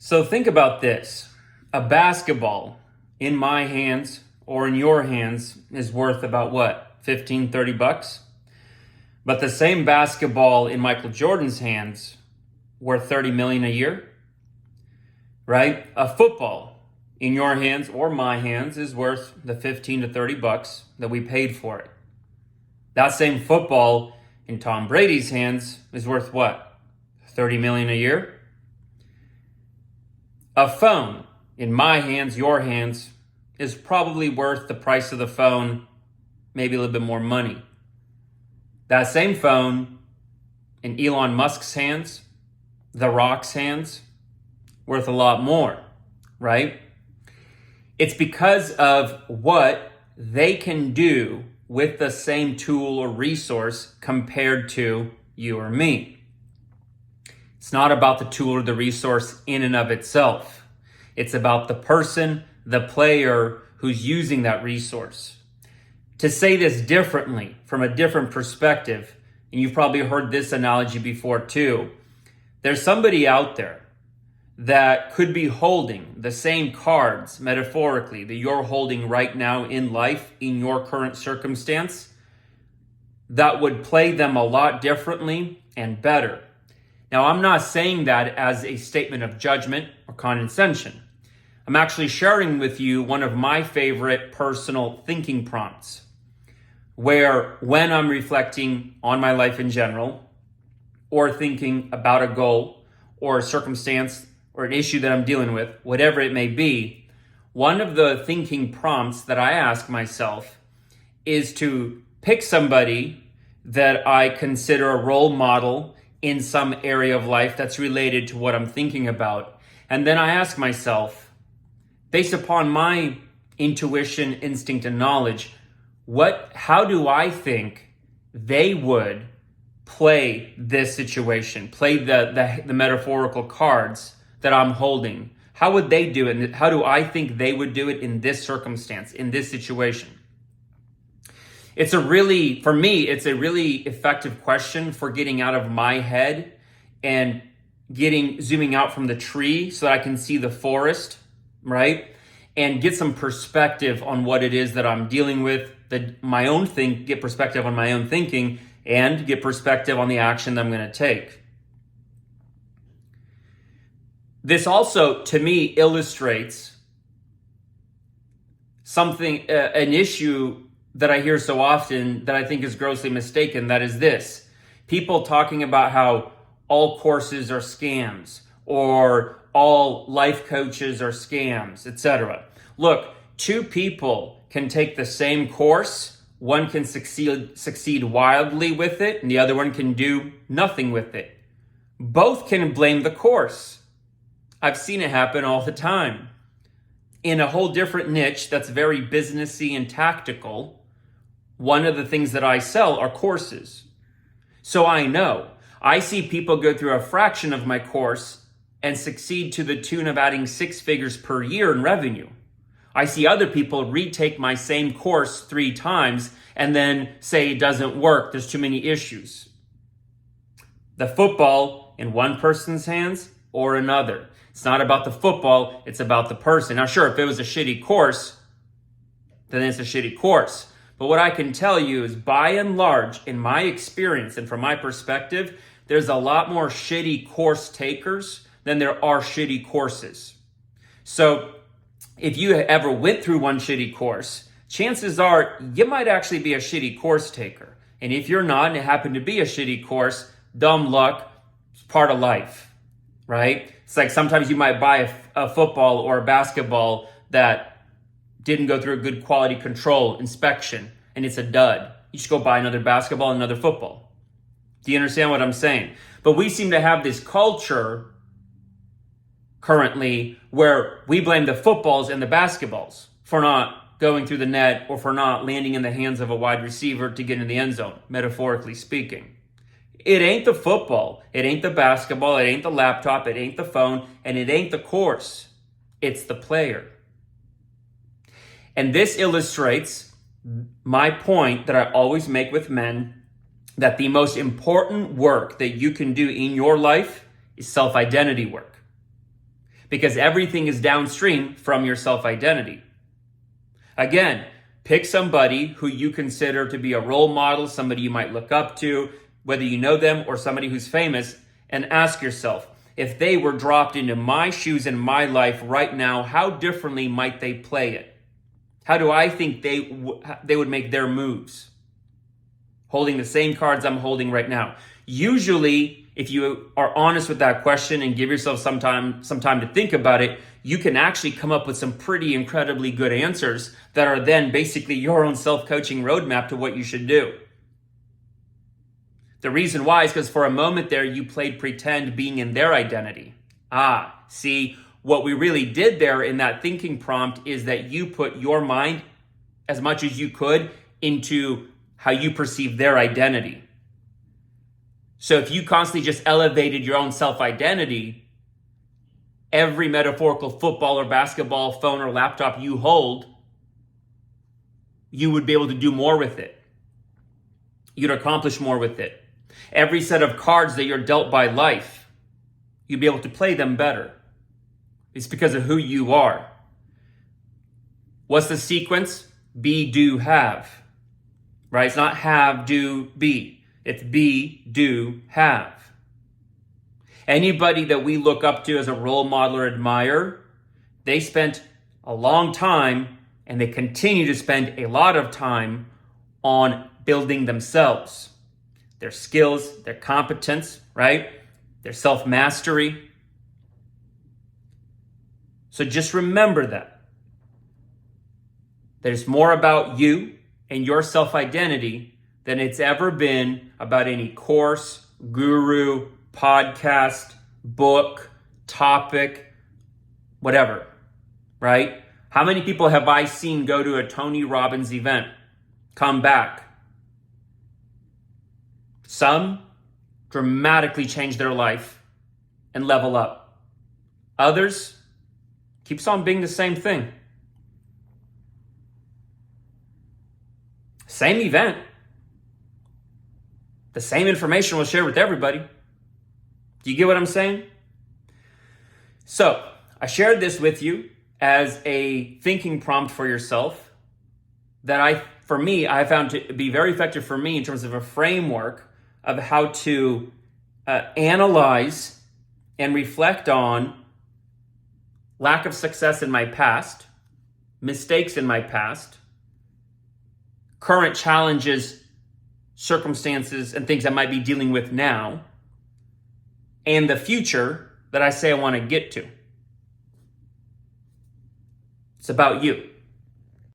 So think about this. A basketball in my hands or in your hands is worth about what? 15, 30 bucks? But the same basketball in Michael Jordan's hands worth 30 million a year, right? A football in your hands or my hands is worth the 15 to 30 bucks that we paid for it. That same football in Tom Brady's hands is worth what? 30 million a year? A phone in my hands, your hands, is probably worth the price of the phone, maybe a little bit more money. That same phone in Elon Musk's hands, The Rock's hands, worth a lot more, right? It's because of what they can do with the same tool or resource compared to you or me. It's not about the tool or the resource in and of itself. It's about the person, the player who's using that resource. To say this differently, from a different perspective, and you've probably heard this analogy before too, there's somebody out there that could be holding the same cards, metaphorically, that you're holding right now in life, in your current circumstance, that would play them a lot differently and better. Now, I'm not saying that as a statement of judgment or condescension. I'm actually sharing with you one of my favorite personal thinking prompts, where when I'm reflecting on my life in general, or thinking about a goal or a circumstance or an issue that I'm dealing with, whatever it may be, one of the thinking prompts that I ask myself is to pick somebody that I consider a role model in some area of life that's related to what I'm thinking about. And then I ask myself, based upon my intuition, instinct, and knowledge, how do I think they would play this situation, play the metaphorical cards that I'm holding? How would they do it? And how do I think they would do it in this circumstance, in this situation? For me, it's a really effective question for getting out of my head and zooming out from the tree so that I can see the forest, right? And get some perspective on what it is that I'm dealing with, get perspective on my own thinking, and get perspective on the action that I'm going to take. This also, to me, illustrates an issue that I hear so often that I think is grossly mistaken. That is this: people talking about how all courses are scams or all life coaches are scams, etc. Look, two people can take the same course. One can succeed wildly with it, and the other one can do nothing with it. Both can blame the course. I've seen it happen all the time. In a whole different niche that's very businessy and tactical, one of the things that I sell are courses. So I see people go through a fraction of my course and succeed to the tune of adding 6 figures per year in revenue. I see other people retake my same course 3 times and then say it doesn't work, there's too many issues. The football in one person's hands or another. It's not about the football, it's about the person. Now sure, if it was a shitty course, then it's a shitty course. But what I can tell you is, by and large, in my experience and from my perspective, there's a lot more shitty course takers than there are shitty courses. So if you ever went through one shitty course, chances are you might actually be a shitty course taker. And if you're not, and it happened to be a shitty course, dumb luck, it's part of life, right? It's like sometimes you might buy a football or a basketball that didn't go through a good quality control inspection, and it's a dud. You should go buy another basketball and another football. Do you understand what I'm saying? But we seem to have this culture currently where we blame the footballs and the basketballs for not going through the net or for not landing in the hands of a wide receiver to get in the end zone, metaphorically speaking. It ain't the football, it ain't the basketball, it ain't the laptop, it ain't the phone, and it ain't the course. It's the player. And this illustrates my point that I always make with men, that the most important work that you can do in your life is self-identity work. because everything is downstream from your self-identity. Again, pick somebody who you consider to be a role model, somebody you might look up to, whether you know them or somebody who's famous, and ask yourself, if they were dropped into my shoes in my life right now, how differently might they play it? How do I think they would make their moves? Holding the same cards I'm holding right now. Usually, if you are honest with that question and give yourself some time to think about it, you can actually come up with some pretty incredibly good answers that are then basically your own self-coaching roadmap to what you should do. The reason why is because for a moment there, you played pretend being in their identity. See, what we really did there in that thinking prompt is that you put your mind as much as you could into how you perceive their identity. So if you constantly just elevated your own self-identity, every metaphorical football or basketball, phone or laptop you hold, you would be able to do more with it. You'd accomplish more with it. Every set of cards that you're dealt by life, you'd be able to play them better. It's because of who you are. What's the sequence? Be, do, have. Right? It's not have, do, be. It's be, do, have. Anybody that we look up to as a role model or admire, they spent a long time and they continue to spend a lot of time on building themselves. Their skills, their competence, right? Their self-mastery. So just remember that. That it's more about you and your self-identity than it's ever been about any course, guru, podcast, book, topic, whatever, right? How many people have I seen go to a Tony Robbins event, come back? Some dramatically change their life and level up. Others keeps on being the same thing. Same event. The same information was shared with everybody. Do you get what I'm saying? So, I shared this with you as a thinking prompt for yourself that I found to be very effective for me in terms of a framework of how to analyze and reflect on lack of success in my past, mistakes in my past, current challenges, circumstances, and things I might be dealing with now, and the future that I say I want to get to. It's about you.